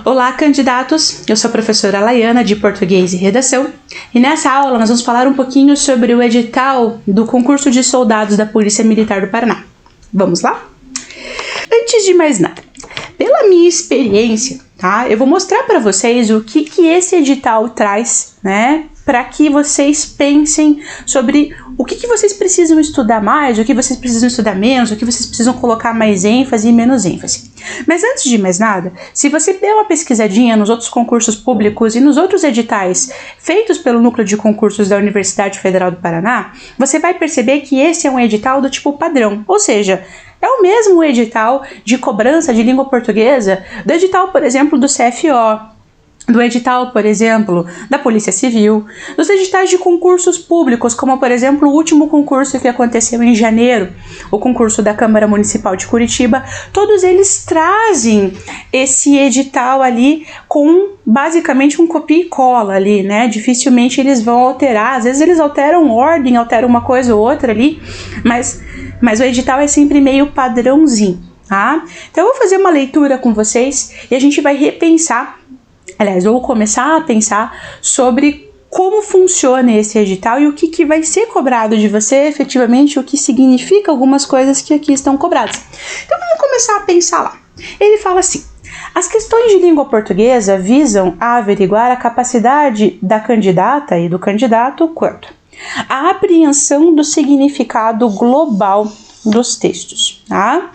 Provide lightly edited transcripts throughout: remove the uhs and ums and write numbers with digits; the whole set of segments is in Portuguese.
Olá, candidatos! Eu sou a professora Laiana, de Português e Redação, e nessa aula nós vamos falar um pouquinho sobre o edital do concurso de soldados da Polícia Militar do Paraná. Vamos lá? Antes de mais nada, pela minha experiência, tá? Eu vou mostrar para vocês o que esse edital traz, né? Para que vocês pensem sobre o que vocês precisam estudar mais, o que vocês precisam estudar menos, o que vocês precisam colocar mais ênfase e menos ênfase. Mas antes de mais nada, se você der uma pesquisadinha nos outros concursos públicos e nos outros editais feitos pelo Núcleo de Concursos da Universidade Federal do Paraná, você vai perceber que esse é um edital do tipo padrão, ou seja, é o mesmo edital de cobrança de língua portuguesa do edital, por exemplo, do CFO, do edital, por exemplo, da Polícia Civil, dos editais de concursos públicos, como, por exemplo, o último concurso que aconteceu em janeiro, o concurso da Câmara Municipal de Curitiba. Todos eles trazem esse edital ali com, basicamente, um copia e cola ali, né? Dificilmente eles vão alterar, às vezes eles alteram ordem, alteram uma coisa ou outra ali, mas o edital é sempre meio padrãozinho, tá? Então eu vou fazer uma leitura com vocês e a gente vai repensar. Aliás, eu vou começar a pensar sobre como funciona esse edital e o que vai ser cobrado de você efetivamente, o que significa algumas coisas que aqui estão cobradas. Então, vamos começar a pensar lá. Ele fala assim: as questões de língua portuguesa visam a averiguar a capacidade da candidata e do candidato quanto à apreensão do significado global dos textos, tá?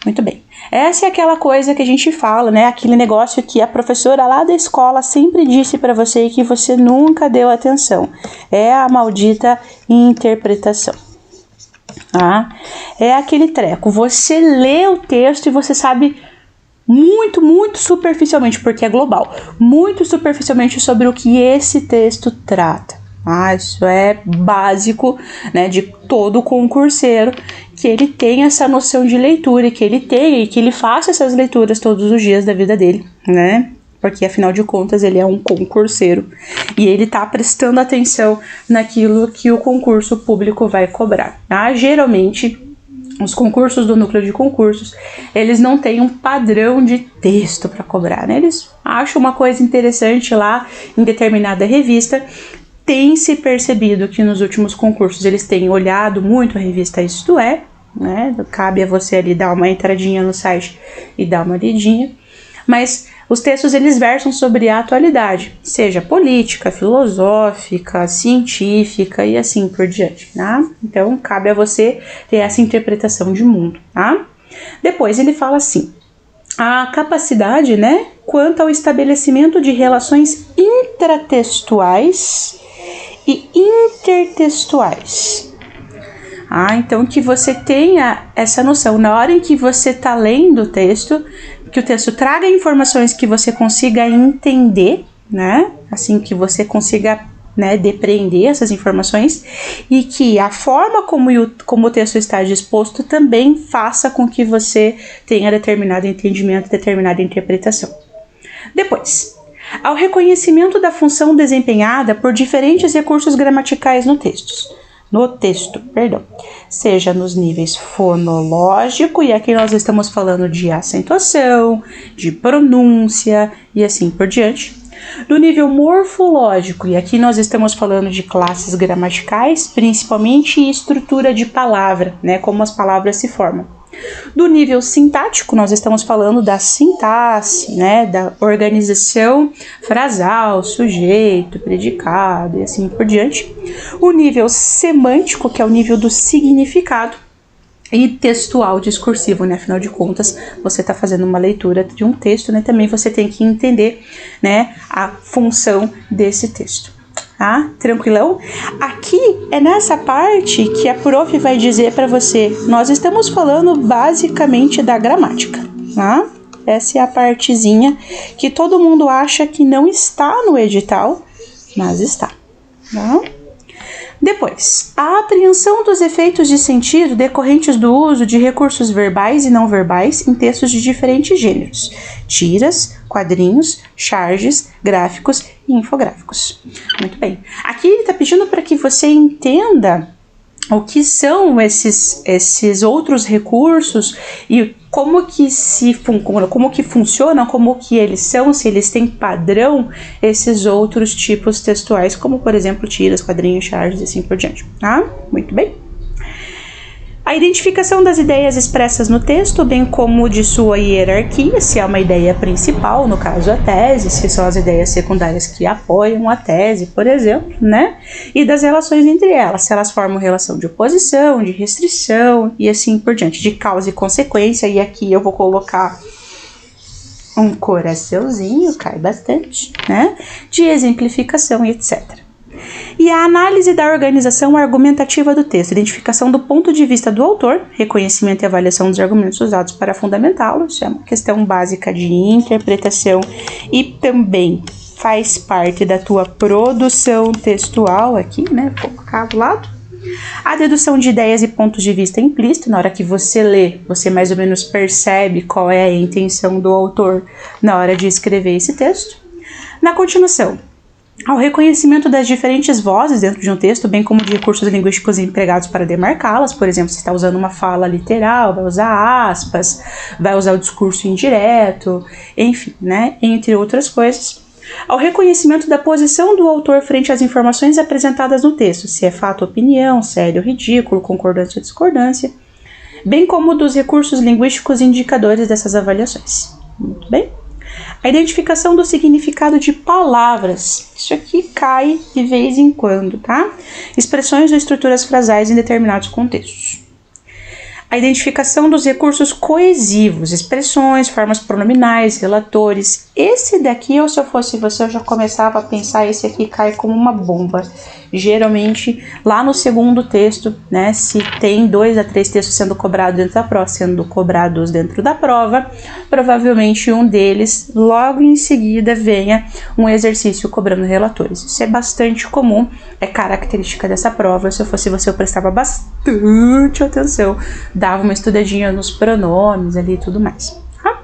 Muito bem. Essa é aquela coisa que a gente fala, né? Aquele negócio que a professora lá da escola sempre disse para você e que você nunca deu atenção. É a maldita interpretação. Tá? É aquele treco. Você lê o texto e você sabe muito superficialmente, porque é global, muito superficialmente sobre o que esse texto trata. Isso é básico, né, de todo concurseiro, que ele tenha essa noção de leitura, que ele faça essas leituras todos os dias da vida dele, né? Porque afinal de contas ele é um concurseiro e ele tá prestando atenção naquilo que o concurso público vai cobrar, tá? Geralmente os concursos do núcleo de concursos, eles não têm um padrão de texto para cobrar, né? Eles acham uma coisa interessante lá em determinada revista. Tem se percebido que nos últimos concursos eles têm olhado muito a revista Isto É, né? Cabe a você ali dar uma entradinha no site e dar uma lidinha, mas os textos eles versam sobre a atualidade, seja política, filosófica, científica e assim por diante, tá? Então cabe a você ter essa interpretação de mundo, tá? Depois ele fala assim: a capacidade, né, quanto ao estabelecimento de relações intratextuais e intertextuais. Então que você tenha essa noção, na hora em que você está lendo o texto, que o texto traga informações que você consiga entender, né, assim que você consiga, né, depreender essas informações, e que a forma como o texto está disposto também faça com que você tenha determinado entendimento, determinada interpretação. Depois, ao reconhecimento da função desempenhada por diferentes recursos gramaticais no texto, seja nos níveis fonológico, e aqui nós estamos falando de acentuação, de pronúncia e assim por diante, do nível morfológico, e aqui nós estamos falando de classes gramaticais, principalmente estrutura de palavra, né, como as palavras se formam. Do nível sintático, nós estamos falando da sintaxe, né, da organização frasal, sujeito, predicado e assim por diante. O nível semântico, que é o nível do significado, e textual discursivo, né? Afinal de contas, você está fazendo uma leitura de um texto, né? Também você tem que entender, né, a função desse texto. Tá? Tranquilão? Aqui é nessa parte que a prof vai dizer para você, nós estamos falando basicamente da gramática, tá? Essa é a partezinha que todo mundo acha que não está no edital, mas está, tá? Depois, a apreensão dos efeitos de sentido decorrentes do uso de recursos verbais e não verbais em textos de diferentes gêneros: tiras, quadrinhos, charges, gráficos e infográficos. Muito bem. Aqui ele está pedindo para que você entenda o que são esses outros recursos e como que funcionam, como que eles são, se eles têm padrão, esses outros tipos textuais, como por exemplo tiras, quadrinhos, charges e assim por diante, tá? Muito bem. A identificação das ideias expressas no texto, bem como de sua hierarquia, se é uma ideia principal, no caso a tese, se são as ideias secundárias que apoiam a tese, por exemplo, né? E das relações entre elas, se elas formam relação de oposição, de restrição e assim por diante, de causa e consequência, e aqui eu vou colocar um coraçãozinho, cai bastante, né? De exemplificação e etc. E a análise da organização argumentativa do texto, identificação do ponto de vista do autor, reconhecimento e avaliação dos argumentos usados para fundamentá-lo, isso é uma questão básica de interpretação e também faz parte da tua produção textual aqui, né, vou colocar do lado. A dedução de ideias e pontos de vista implícito, na hora que você lê, você mais ou menos percebe qual é a intenção do autor na hora de escrever esse texto. Na continuação, ao reconhecimento das diferentes vozes dentro de um texto, bem como de recursos linguísticos empregados para demarcá-las. Por exemplo, você está usando uma fala literal, vai usar aspas, vai usar o discurso indireto, enfim, né, entre outras coisas. Ao reconhecimento da posição do autor frente às informações apresentadas no texto, se é fato ou opinião, sério ou ridículo, concordância ou discordância, bem como dos recursos linguísticos indicadores dessas avaliações. Muito bem. A identificação do significado de palavras. Isso aqui cai de vez em quando, tá? Expressões ou estruturas frasais em determinados contextos. A identificação dos recursos coesivos, expressões, formas pronominais, relatores. Esse daqui, se eu fosse você, eu já começava a pensar, esse aqui cai como uma bomba. Geralmente, lá no segundo texto, né, se tem 2 a 3 textos sendo cobrados dentro da prova, provavelmente um deles, logo em seguida, venha um exercício cobrando relatores. Isso é bastante comum, é característica dessa prova. Se eu fosse você, eu prestava bastante atenção, dava uma estudadinha nos pronomes ali e tudo mais. Tá?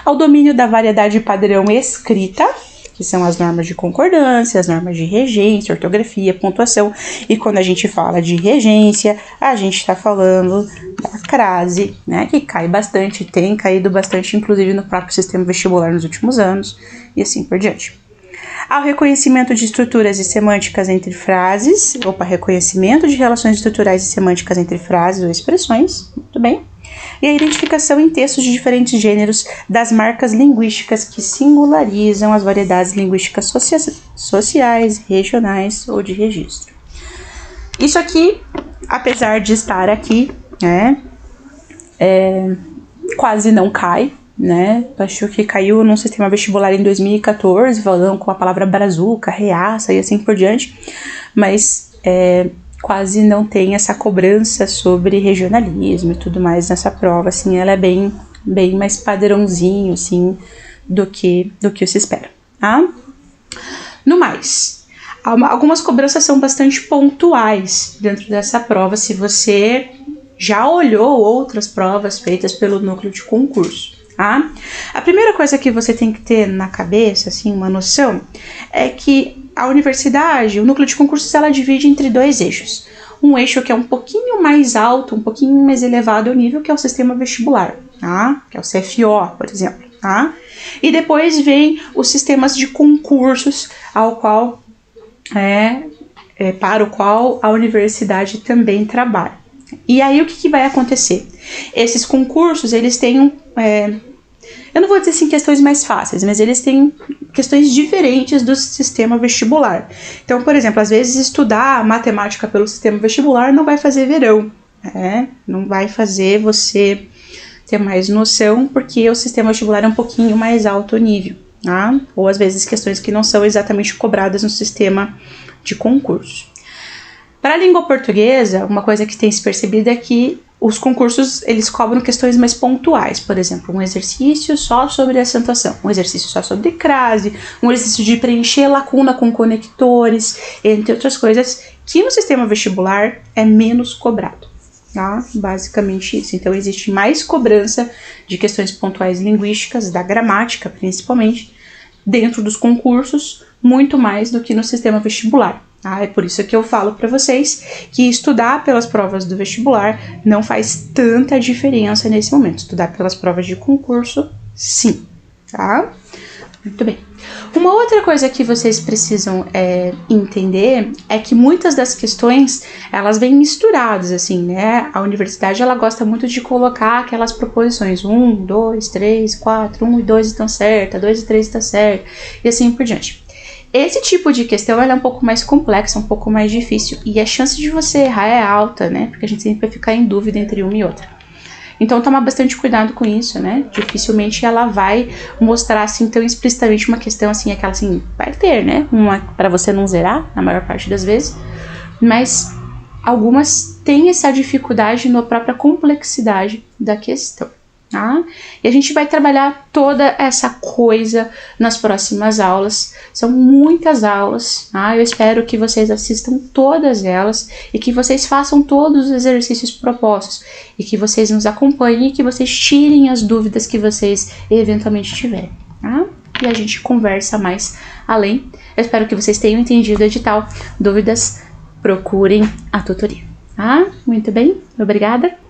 Ao domínio da variedade padrão escrita, que são as normas de concordância, as normas de regência, ortografia, pontuação. E quando a gente fala de regência, a gente está falando da crase, né, que cai bastante, tem caído bastante, inclusive no próprio sistema vestibular nos últimos anos, e assim por diante. Ao reconhecimento de estruturas e semânticas entre frases, reconhecimento de relações estruturais e semânticas entre frases ou expressões, muito bem. E a identificação em textos de diferentes gêneros das marcas linguísticas que singularizam as variedades linguísticas sociais, regionais ou de registro. Isso aqui, apesar de estar aqui, né, quase não cai, né? Acho que caiu num sistema vestibular em 2014, falando com a palavra brazuca, reaça e assim por diante, mas quase não tem essa cobrança sobre regionalismo e tudo mais nessa prova, assim, ela é bem mais padrãozinho, assim, do que se espera, tá? No mais, algumas cobranças são bastante pontuais dentro dessa prova, se você já olhou outras provas feitas pelo núcleo de concurso. Tá? A primeira coisa que você tem que ter na cabeça, assim, uma noção, é que a universidade, o núcleo de concursos, ela divide entre 2 eixos. Um eixo que é um pouquinho mais alto, um pouquinho mais elevado ao nível, que é o sistema vestibular, tá? Que é o CFO, por exemplo. Tá? E depois vem os sistemas de concursos, para o qual a universidade também trabalha. E aí o que vai acontecer? Esses concursos, eles têm eu não vou dizer assim questões mais fáceis, mas eles têm questões diferentes do sistema vestibular. Então, por exemplo, às vezes estudar matemática pelo sistema vestibular não vai fazer verão, não vai fazer você ter mais noção, porque o sistema vestibular é um pouquinho mais alto nível, tá? Ou às vezes questões que não são exatamente cobradas no sistema de concurso. Para a língua portuguesa, uma coisa que tem se percebido é que os concursos, eles cobram questões mais pontuais, por exemplo, um exercício só sobre acentuação, um exercício só sobre crase, um exercício de preencher lacuna com conectores, entre outras coisas, que no sistema vestibular é menos cobrado, tá? Basicamente isso. Então, existe mais cobrança de questões pontuais linguísticas, da gramática principalmente, dentro dos concursos, muito mais do que no sistema vestibular. tá? É por isso que eu falo para vocês que estudar pelas provas do vestibular não faz tanta diferença nesse momento. Estudar pelas provas de concurso, sim, tá? Muito bem. Uma outra coisa que vocês precisam entender é que muitas das questões, elas vêm misturadas, assim, né? A universidade, ela gosta muito de colocar aquelas proposições 1, 2, 3, 4, 1 e 2 estão certas, 2 e 3 estão certas, e assim por diante. Esse tipo de questão, ela é um pouco mais complexa, um pouco mais difícil, e a chance de você errar é alta, né? Porque a gente sempre vai ficar em dúvida entre uma e outra. Então, tomar bastante cuidado com isso, né? Dificilmente ela vai mostrar, assim, tão explicitamente uma questão, assim, aquela, assim, vai ter, né? Uma para você não zerar, na maior parte das vezes. Mas algumas têm essa dificuldade na própria complexidade da questão, tá? E a gente vai trabalhar toda essa coisa nas próximas aulas. São muitas aulas, tá? Eu espero que vocês assistam todas elas e que vocês façam todos os exercícios propostos e que vocês nos acompanhem e que vocês tirem as dúvidas que vocês eventualmente tiverem, tá? E a gente conversa mais além. Eu espero que vocês tenham entendido o edital. Dúvidas, procurem a tutoria, tá? Muito bem, obrigada.